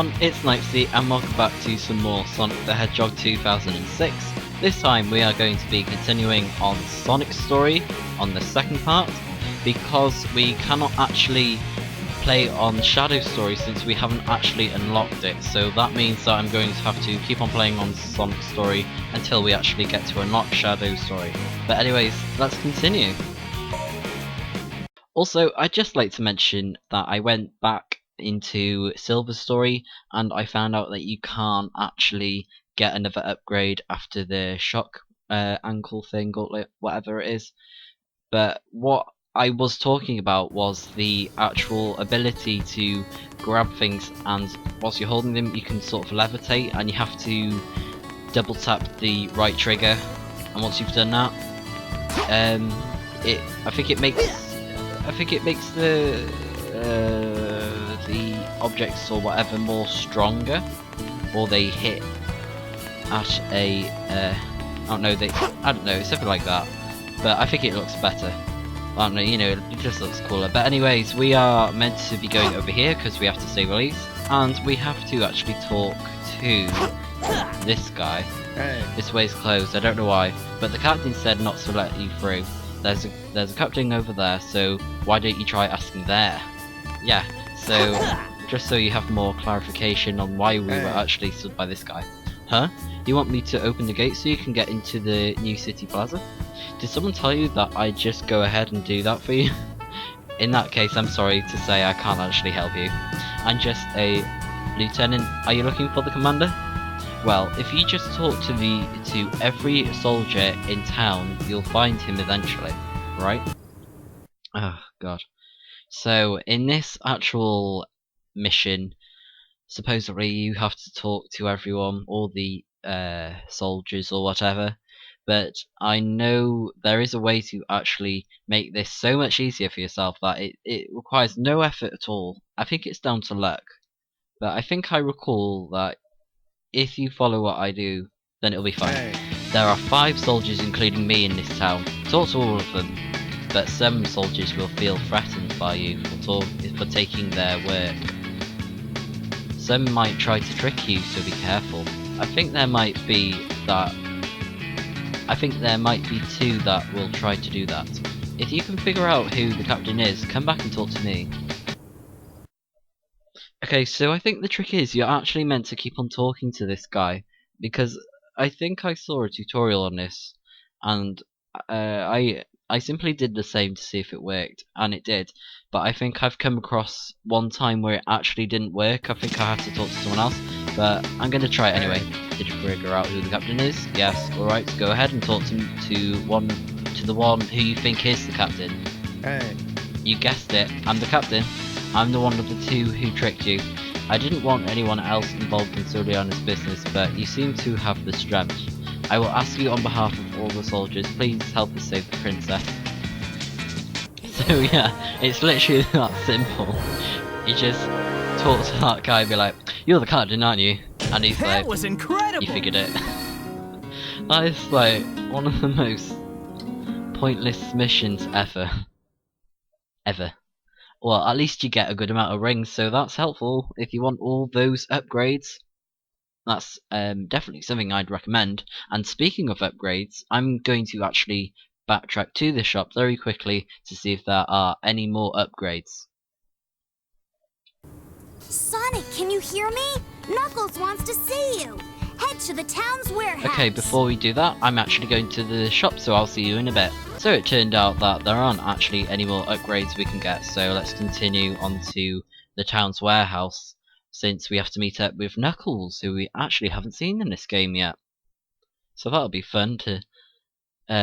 everyone, it's Snipezy and welcome back to some more Sonic the Hedgehog 2006. This time we are going to be continuing on Sonic's story on the second part, because we cannot actually play on Shadow's story since we haven't actually unlocked it. So that means that I'm going to have to keep on playing on Sonic's story until we actually get to unlock Shadow's story. But anyways, let's continue. Also, I'd just like to mention that I went back into Silver's story and I found out that you can't actually get another upgrade after the shock ankle thing or whatever it is. But what I was talking about was the actual ability to grab things, and whilst you're holding them you can sort of levitate, and you have to double tap the right trigger, and once you've done that I think it makes the objects or whatever more stronger, or they hit at a I don't know, something like that. But I think it looks better. I don't know, you know, it just looks cooler. But anyways, we are meant to be going over here because we have to save Elise, and we have to actually talk to this guy. Hey. This way's closed, I don't know why, but the captain said not to let you through. There's a captain over there, so why don't you try asking there? Yeah, so just so you have more clarification on why we were actually stood by this guy. Huh? You want me to open the gate so you can get into the new city plaza? Did someone tell you that I just go ahead and do that for you? In that case, I'm sorry to say I can't actually help you. I'm just a lieutenant. Are you looking for the commander? Well, if you just talk to every soldier in town, you'll find him eventually, right? Oh god. So in this actual mission, supposedly you have to talk to everyone, all the soldiers or whatever. But I know there is a way to actually make this so much easier for yourself that it requires no effort at all. I think it's down to luck. But I think I recall that if you follow what I do, then it'll be fine. Hey. There are 5 soldiers including me in this town. Talk to all of them. But some soldiers will feel threatened by you for taking their work. Some might try to trick you, so be careful. I think there might be 2 that will try to do that. If you can figure out who the captain is, come back and talk to me. Okay, so I think the trick is you're actually meant to keep on talking to this guy, because I think I saw a tutorial on this, and I simply did the same to see if it worked, and it did. But I think I've come across one time where it actually didn't work. I think I had to talk to someone else, but I'm going to try it anyway. Did you figure out who the captain is? Yes. Alright, go ahead and talk to the one who you think is the captain. Hey. You guessed it, I'm the captain. I'm the one of the 2 who tricked you. I didn't want anyone else involved in Soliana's business, but you seem to have the strength. I will ask you on behalf of all the soldiers, please help us save the princess. So yeah, it's literally that simple. You just talk to that guy and be like, you're the captain, aren't you? And he's That like, was incredible. you figured it. That is like one of the most pointless missions ever. Well, at least you get a good amount of rings, so that's helpful if you want all those upgrades. That's definitely something I'd recommend. And speaking of upgrades, I'm going to actually backtrack to the shop very quickly to see if there are any more upgrades. Sonic, can you hear me? Knuckles wants to see you. Head to the town's warehouse. Okay, before we do that, I'm actually going to the shop, so I'll see you in a bit. So it turned out that there aren't actually any more upgrades we can get, so let's continue on to the town's warehouse, since we have to meet up with Knuckles, who we actually haven't seen in this game yet. So that'll be fun to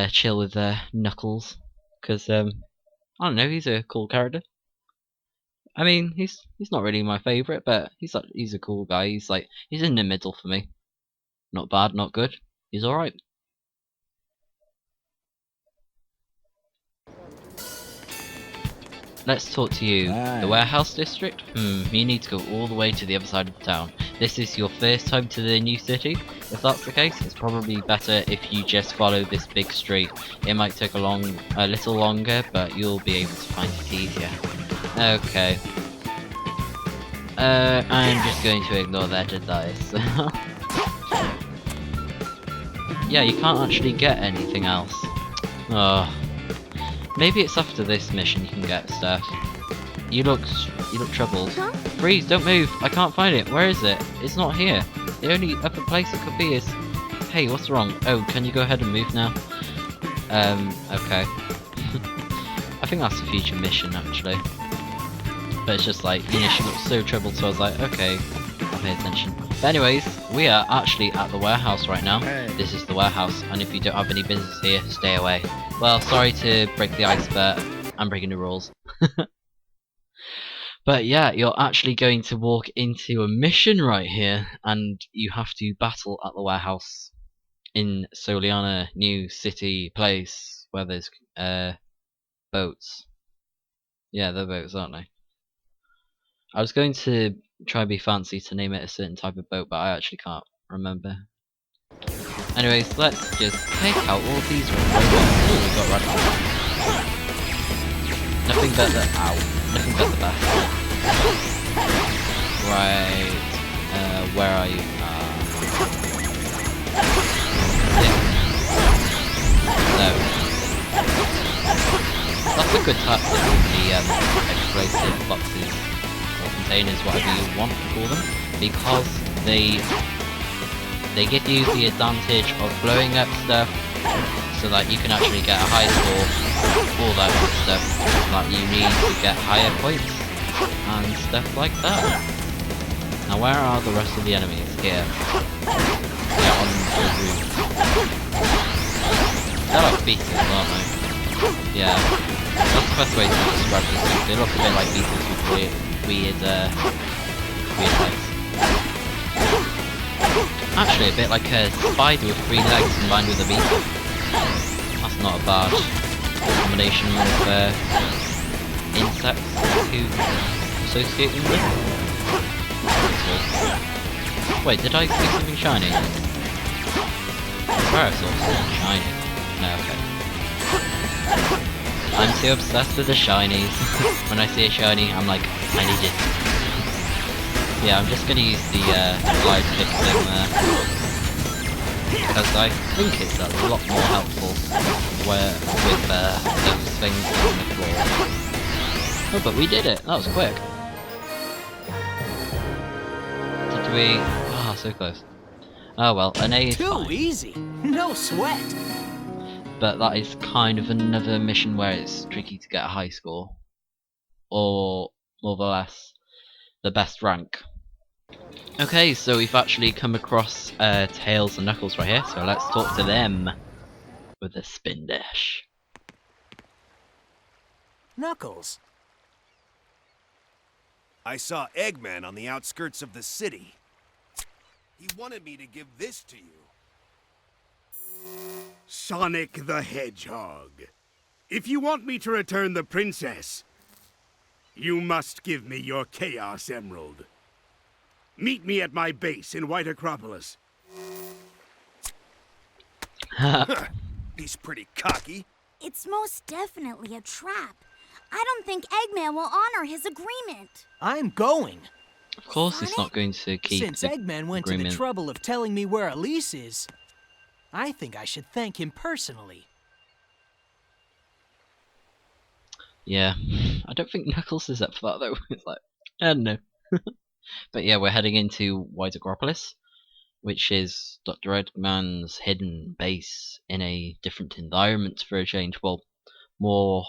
chill with Knuckles, because I don't know, he's a cool character. I mean, he's not really my favourite, but he's a cool guy. He's in the middle for me. Not bad, not good. He's alright. Let's talk to you. The warehouse district? You need to go all the way to the other side of the town. This is your first time to the new city? If that's the case, it's probably better if you just follow this big street. It might take a little longer, but you'll be able to find it easier. Okay. I'm just going to ignore their dead dice. Yeah, you can't actually get anything else. Oh. Maybe it's after this mission you can get stuff. You look troubled. Huh? Freeze, don't move! I can't find it. Where is it? It's not here. The only other place it could be is... Hey, what's wrong? Oh, can you go ahead and move now? Okay. I think that's a future mission, actually. But it's just like, you know, she looks so troubled, so I was like, okay, I'll pay attention. But anyways, we are actually at the warehouse right now. This is the warehouse, and if you don't have any business here, stay away. Well, sorry to break the ice, but I'm breaking the rules. But yeah, you're actually going to walk into a mission right here, and you have to battle at the warehouse in Soliana, new city place, where there's boats. Yeah, they're boats, aren't they? I was going to try and be fancy to name it a certain type of boat, but I actually can't remember. Anyways, let's just take out all these robots. Ooh, we got radical. Nothing but the nothing but the best. Right, where are you? Yeah. So that's a good tactic with the explosive boxes or containers, whatever you want to call them, because they give you the advantage of blowing up stuff so that you can actually get a high score, all that good stuff that you need to get higher points and stuff like that. Now where are the rest of the enemies? Here. Yeah, on the roof. They're like beetles, aren't they? Yeah. That's the best way to describe these. They look a bit like beetles with weird legs. Actually, a bit like a spider with 3 legs combined with a beetle. That's not a bad combination of insects to associate them with. Wait, did I see something shiny? Where I saw something shiny? No, okay. I'm too obsessed with the shinies. When I see a shiny, I'm like, I need it. Yeah, I'm just gonna use the glide stick thing there, because I think it's a lot more helpful with those things on the floor. Oh, but we did it! That was quick. Did we... Ah, so close. Oh well, an A is fine. Too easy, no sweat. But that is kind of another mission where it's tricky to get a high score, or more or less the best rank. Okay, so we've actually come across Tails and Knuckles right here, so let's talk to them with a spin dash. Knuckles. I saw Eggman on the outskirts of the city. He wanted me to give this to you. Sonic the Hedgehog. If you want me to return the princess, you must give me your Chaos Emerald. Meet me at my base in White Acropolis. He's pretty cocky. It's most definitely a trap. I don't think Eggman will honor his agreement. I'm going. Of course he's not going to keep Since the Eggman went agreement. to the trouble of telling me where Elise is, I think I should thank him personally. Yeah, I don't think Knuckles is up for that though. It's like, I don't know. But yeah, we're heading into White Acropolis, which is Dr. Eggman's hidden base in a different environment for a change. Well, more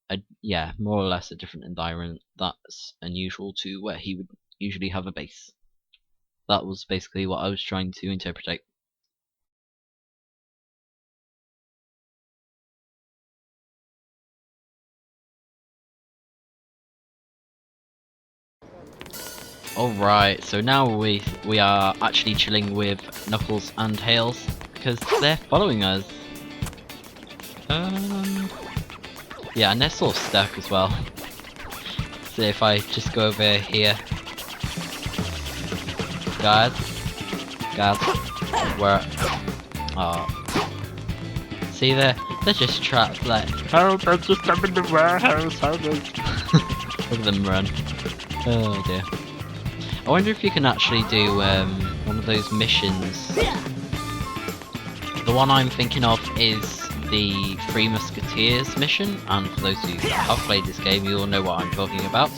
or less a different environment that's unusual to where he would usually have a base. That was basically what I was trying to interpret. Alright, so now we are actually chilling with Knuckles and Tails because they're following us. Yeah, and they're sort of stuck as well. So if I just go over here, guys, where? Oh, see they're just trapped. Like, help! I'm just up in the warehouse. Help us! Look at them run. Oh dear. I wonder if you can actually do one of those missions. The one I'm thinking of is the Three Musketeers mission, and for those of you that have played this game, you will know what I'm talking about.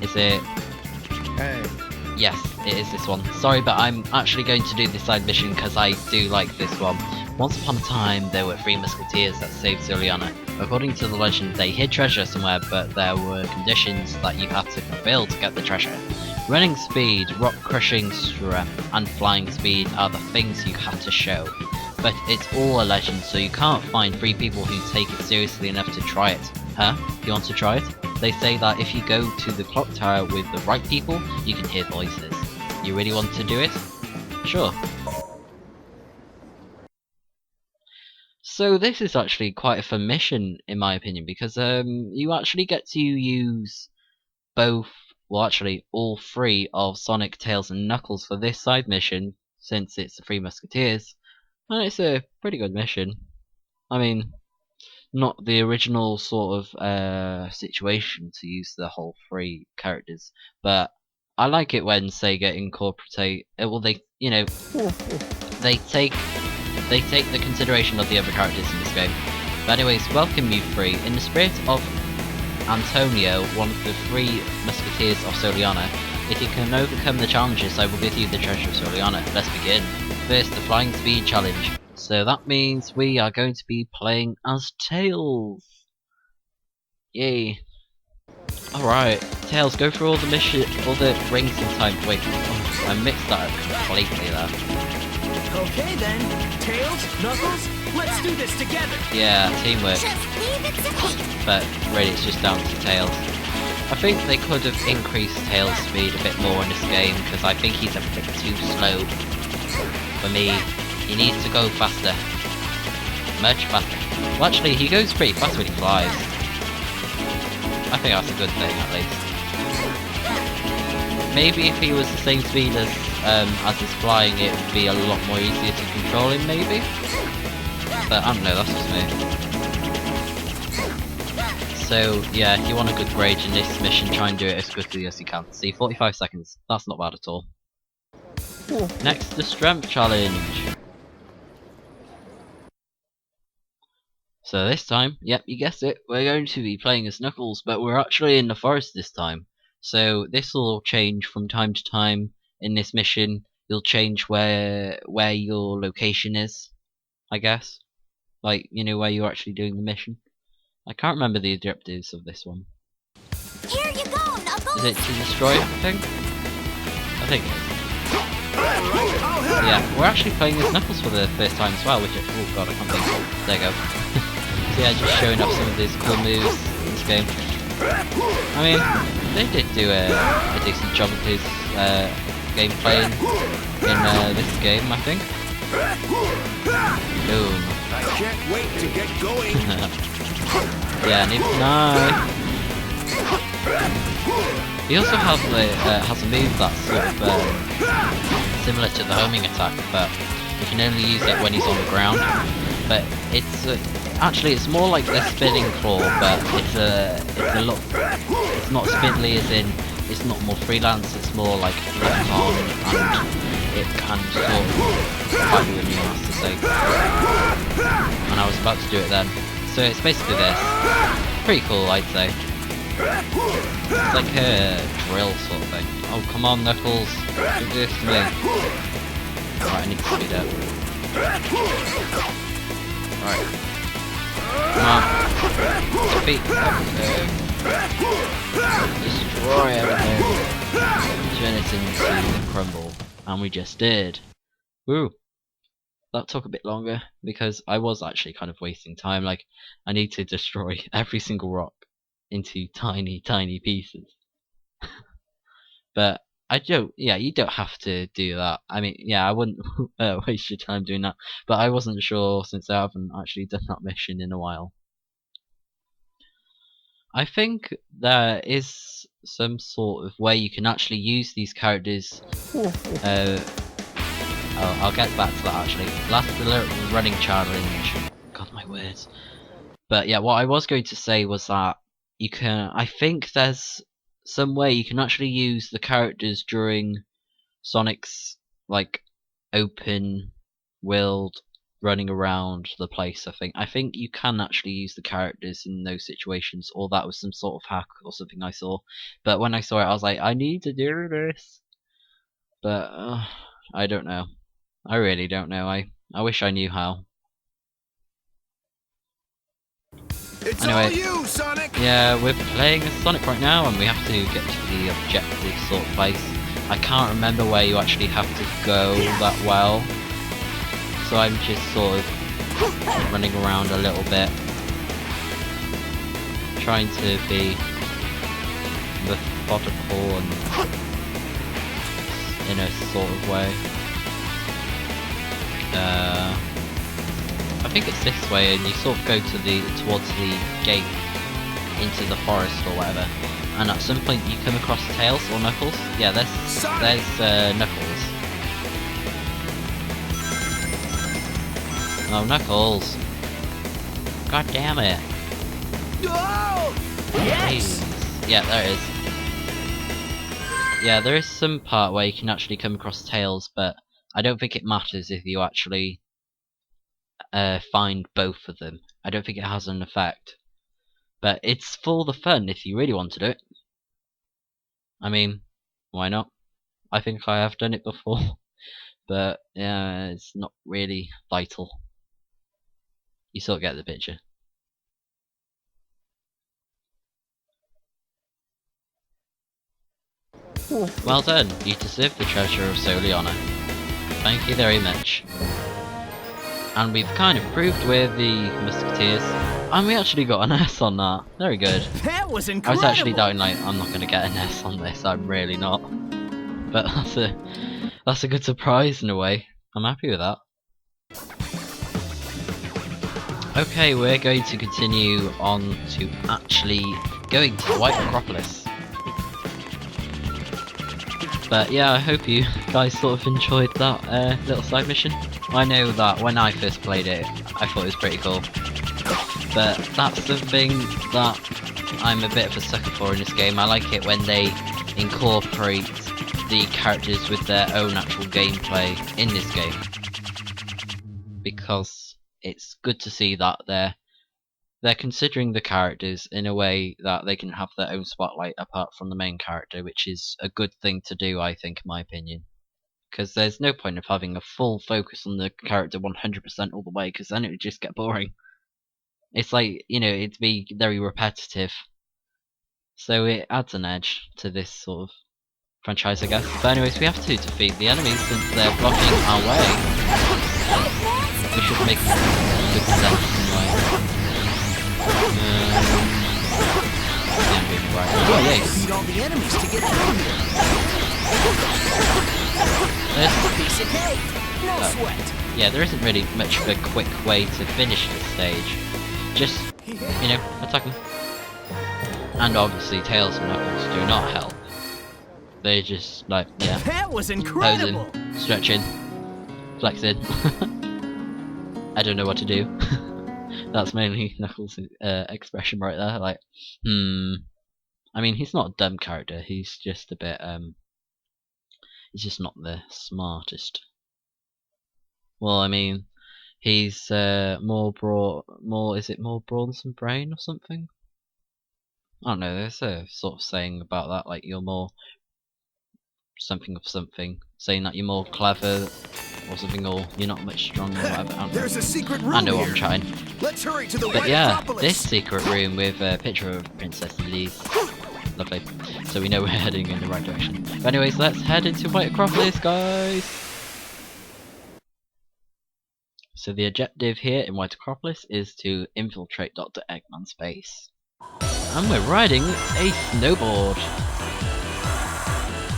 Is it? Yes, it is this one. Sorry, but I'm actually going to do this side mission because I do like this one. Once upon a time, there were three musketeers that saved Zuliana. According to the legend, they hid treasure somewhere, but there were conditions that you had to fulfill to get the treasure. Running speed, rock crushing strength, and flying speed are the things you have to show. But it's all a legend, so you can't find three people who take it seriously enough to try it. Huh? You want to try it? They say that if you go to the clock tower with the right people, you can hear voices. You really want to do it? Sure. So this is actually quite a fun mission, in my opinion, because you actually get to use both, well actually all three of Sonic, Tails and Knuckles for this side mission, since it's the Three Musketeers, and it's a pretty good mission. I mean, not the original sort of situation to use the whole three characters, but I like it when Sega incorporate, well they, you know, they take the consideration of the other characters in this game. But anyways, welcome you three. In the spirit of Antonio, one of the three musketeers of Soliana, if you can overcome the challenges, I will give you the treasure of Soliana. Let's begin. First, the flying speed challenge. So that means we are going to be playing as Tails. Yay. Alright, Tails, go through all the rings in time. Wait, oh, I mixed that up completely there. Okay then, Tails, Knuckles, let's do this together. Yeah, teamwork. Just leave it to me. But really it's just down to Tails. I think they could have increased Tails' speed a bit more in this game, because I think he's a bit too slow for me. He needs to go faster. Much faster. Well actually he goes pretty fast when he flies. I think that's a good thing at least. Maybe if he was the same speed as he's flying, it would be a lot more easier to control him maybe. But I don't know, that's just me. So yeah, if you want a good grade in this mission, try and do it as quickly as you can. See, 45 seconds, that's not bad at all. Next, the strength challenge. So this time, yep, you guessed it, we're going to be playing as Knuckles, but we're actually in the forest this time. So this will change from time to time in this mission. You'll change where your location is, I guess. Like, you know, where you're actually doing the mission. I can't remember the objectives of this one. Here you go, Knuckles. Is it to destroy everything? I think it is. Yeah, we're actually playing as Knuckles for the first time as well, which is, oh god, I can't think. There you go. So yeah, just showing off some of these cool moves in this game. I mean, they did do a decent job of his gameplay in this game, I think. Boom. I can't wait to get going. Yeah, neither can I. He also has a move that's sort of similar to the homing attack, but you can only use it when he's on the ground. But it's actually it's more like the spinning claw, but it's a lot. It's not spindly as in it's not more freelance. It's more like locked on, and it can sort of bite you in the ass to say. And I was about to do it then. So it's basically this. Pretty cool, I'd say. It's like a drill sort of thing. Oh, come on, Knuckles. Do this to me. Alright, I need to speed up. Alright. Come on. Defeat everything. Destroy everything. Turn it into the crumble. And we just did. Woo. That took a bit longer because I was actually kind of wasting time. Like, I need to destroy every single rock into tiny, tiny pieces. But you don't have to do that. I mean, yeah, I wouldn't waste your time doing that. But I wasn't sure since I haven't actually done that mission in a while. I think there is some sort of way you can actually use these characters. I'll get back to that actually. Last the running challenge. God, my words. But yeah, what I was going to say was that you can. I think there's some way you can actually use the characters during Sonic's like open world running around the place. I think you can actually use the characters in those situations, or that was some sort of hack or something I saw. But when I saw it, I was like, I need to do this. But I don't know. I really don't know. I wish I knew how. It's Anyway, all you, Sonic! yeah, we're playing as Sonic right now, and we have to get to the objective sort of place. I can't remember where you actually have to go that well, so I'm just sort of running around a little bit, trying to be methodical and in a sort of way. I think it's this way, and you sort of go to towards the gate into the forest or whatever, and at some point you come across Tails or Knuckles. Yeah, there's Knuckles. Oh, Knuckles! God damn it! Oh! Yes! Jeez. Yeah, there it is. Yeah, there is some part where you can actually come across Tails, but I don't think it matters if you actually find both of them. I don't think it has an effect. But it's for the fun if you really want to do it. I mean, why not? I think I have done it before. But yeah, it's not really vital. You sort of get the picture. Well done, you deserve the treasure of Soliana. Thank you very much. And we've kind of proved we're the Musketeers. And we actually got an S on that. Very good. That was I incredible! was actually doubting, like, I'm not going to get an S on this. I'm really not. But that's a good surprise in a way. I'm happy with that. Okay, we're going to continue on to actually going to the White Acropolis. But yeah, I hope you guys sort of enjoyed that little side mission. I know that when I first played it, I thought it was pretty cool. But that's the thing that I'm a bit of a sucker for in this game. I like it when they incorporate the characters with their own actual gameplay in this game. Because it's good to see that they're considering the characters in a way that they can have their own spotlight apart from the main character, which is a good thing to do, I think, in my opinion. Because there's no point of having a full focus on the character 100% all the way, because then it would just get boring. It's like, you know, it'd be very repetitive. So it adds an edge to this sort of franchise, I guess. But anyways, we have to defeat the enemies since they're blocking our way. We should make good sense anyway. Yeah, moving right. Oh, yes. Beat all the enemies to get through here. Piece of cake. No sweat. Yeah, there isn't really much of a quick way to finish this stage. Just, you know, attack them. And obviously, Tails and Knuckles do not help. They just, like, yeah. That was incredible. Posing, stretching, flexing. I don't know what to do. That's mainly Knuckles' expression right there, like, I mean, he's not a dumb character, he's just a bit, he's just not the smartest. Well, I mean, he's is it more brawn than brain or something? I don't know, there's a sort of saying about that, like, you're more something of something, saying that you're more clever or something, or you're not much stronger or whatever. I don't know. There's a secret room I know what here. I'm trying. Let's hurry to the But White yeah, Acropolis. this secret room with a picture of Princess Elise. Lovely. So we know we're heading in the right direction. But anyways, let's head into White Acropolis, guys! So the objective here in White Acropolis is to infiltrate Dr. Eggman's base. And we're riding a snowboard.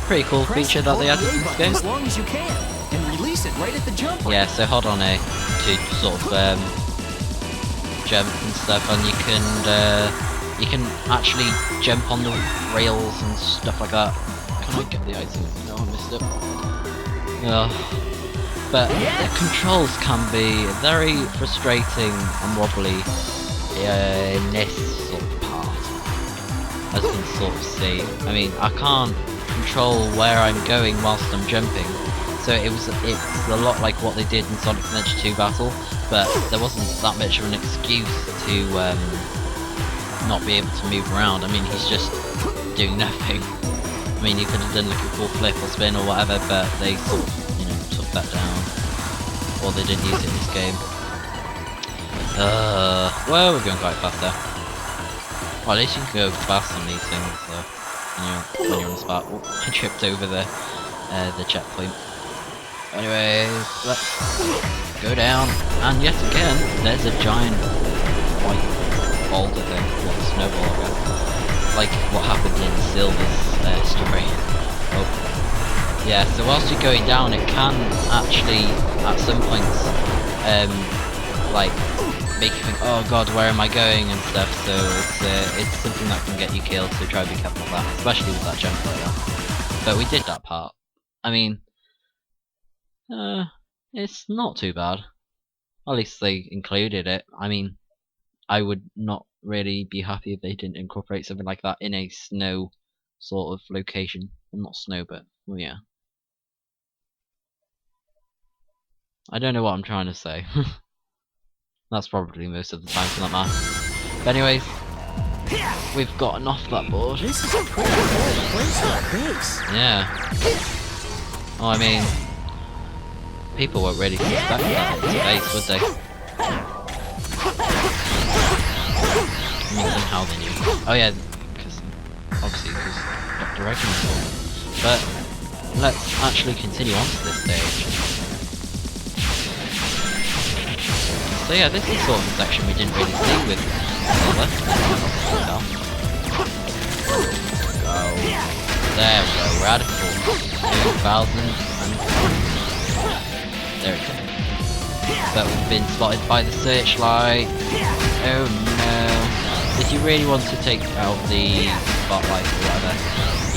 Pretty cool feature that they added in this game. As long as you can, and release it right at the jump. Yeah, so hold on A to sort of jump and stuff, and you can actually jump on the rails and stuff like that. Can I get the item? No, I missed it. But the controls can be very frustrating and wobbly in this sort of part. as you can sort of see. I mean, I can't control where I'm going whilst I'm jumping, so it's a lot like what they did in Sonic Adventure 2 Battle, but there wasn't that much of an excuse to not be able to move around. I mean, he's just doing nothing. I mean, he could have done like a cool flip or spin or whatever, but they sort of, you know, took that down, or they didn't use it in this game. Well, we're going quite fast there. Well, at least you can go fast on these things, so when you're on the spot. Oh, I tripped over the checkpoint. Anyways, let's go down, and yet again, there's a giant white boulder thing, well, snowball, I guess. Like what happened in Silver's story. Oh, yeah. So whilst you're going down, it can actually, at some points, like make you think, oh god, where am I going and stuff. So it's something that can get you killed. So try to be careful of that, especially with that jump like that. But we did that part. I mean, it's not too bad. At least they included it. I mean, I would not really be happy if they didn't incorporate something like that in a snow sort of location. Well, not snow, but well, yeah. I don't know what I'm trying to say. That's probably most of the time for that matter. But anyways, we've gotten off that board. This is a pretty cool place for a base. Yeah. Oh, I mean, people won't really suspect that it's a base, would they? I mean, somehow they knew. Oh yeah, because Dr. Eggman told them. But let's actually continue on to this stage. So yeah, this is sort of a section we didn't really see with Silver. Oh, there we go. We're at a 2,000 and there it is. But we've been spotted by the searchlight. Oh no. If you really want to take out the spotlight or whatever,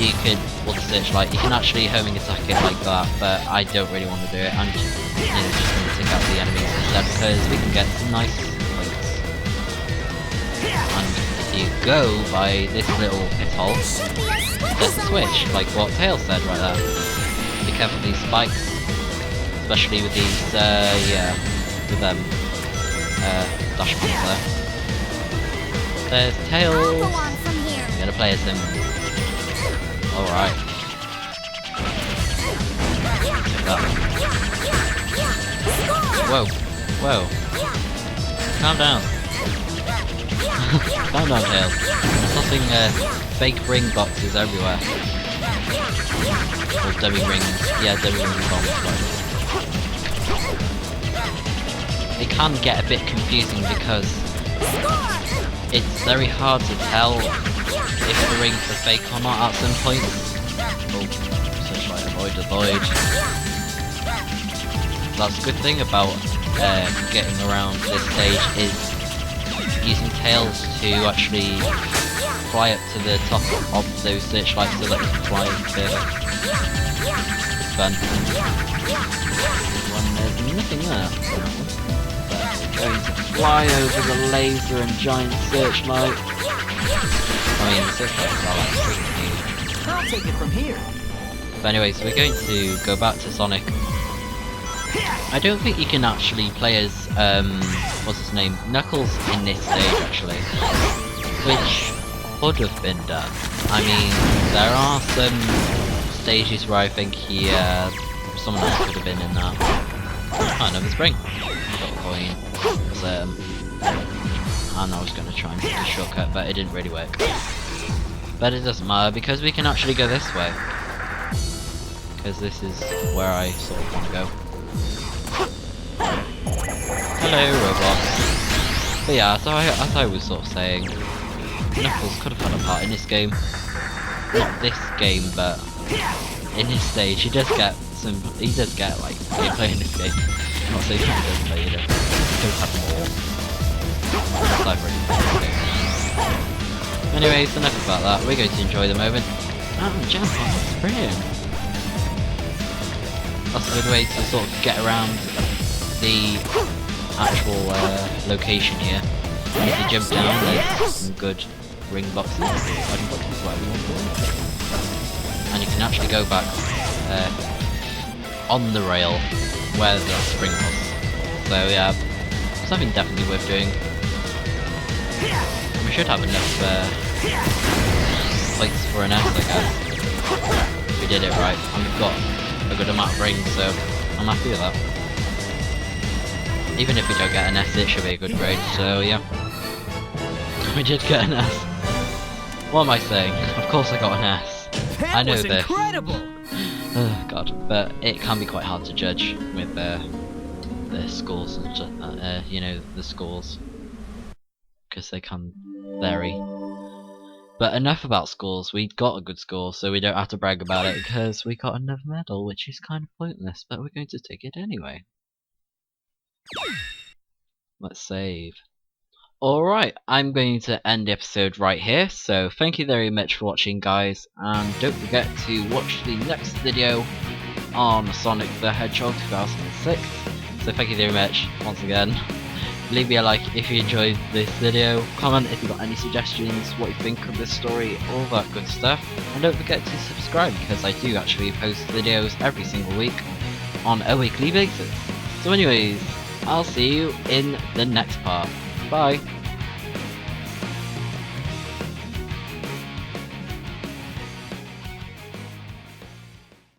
you could, or the searchlight, you can actually homing attack it like that, but I don't really want to do it. I'm just, just going to take out the enemies instead because we can get some nice points. And if you go by this little pit hole, there's a switch, like what Tails said right there. Be careful with these spikes, especially with these, with them, dash points there. There's Tails. I'll go on from here. I'm gonna play as him. Alright. Take that. Whoa. Whoa. Calm down. Calm down, Tails. I'm tossing fake ring boxes everywhere. Or dummy rings. Yeah, dummy ring bombs. It can get a bit confusing because it's very hard to tell if the rings are fake or not at some point. Oh, searchlight, avoid. That's a good thing about getting around this stage is using Tails to actually fly up to the top of those searchlights so that you can fly further. It's fun. When there's nothing there. Going to fly over the laser and giant searchlight. I mean, the searchlights are like freaking huge. I'll take it from here. But anyway, so we're going to go back to Sonic. I don't think you can actually play as, what's his name? Knuckles in this stage, actually. Which could have been done. I mean, there are some stages where I think someone else could have been in that. Oh, another spring. Got a coin. And I was going to try and make a shortcut, but it didn't really work. But it doesn't matter because we can actually go this way. Because this is where I sort of want to go. Hello, robots. But yeah, as I was sort of saying, Knuckles could have had a part in this game. Not this game, but in this stage, he does get like gameplay in this game. I'm not saying that he doesn't play, he does have more. That's like really cool. Anyways, enough about that. We're going to enjoy the moment and jump on the spring. That's a good way to sort of get around the actual location here. And if you jump down, there's some good ring boxes, or item boxes, whatever you want to call them. And you can actually go back on the rail where the spring was. So yeah, something definitely worth doing. We should have enough plates for an S, I guess. We did it right, and we've got a good amount of rings, so I'm happy with that. Even if we don't get an S, it should be a good grade, so yeah. We did get an S. What am I saying? Of course I got an S. That I know was this. incredible! Oh god, but it can be quite hard to judge with the scores and you know, the scores, because they can vary. But enough about scores. We got a good score, so we don't have to brag about it because we got another medal, which is kind of pointless, but we're going to take it anyway. Let's save. Alright, I'm going to end the episode right here, so thank you very much for watching, guys, and don't forget to watch the next video on Sonic the Hedgehog 2006. So thank you very much once again. Leave me a like if you enjoyed this video, comment if you got any suggestions, what you think of this story, all that good stuff, and don't forget to subscribe because I do actually post videos every single week on a weekly basis. So anyways, I'll see you in the next part. Bye!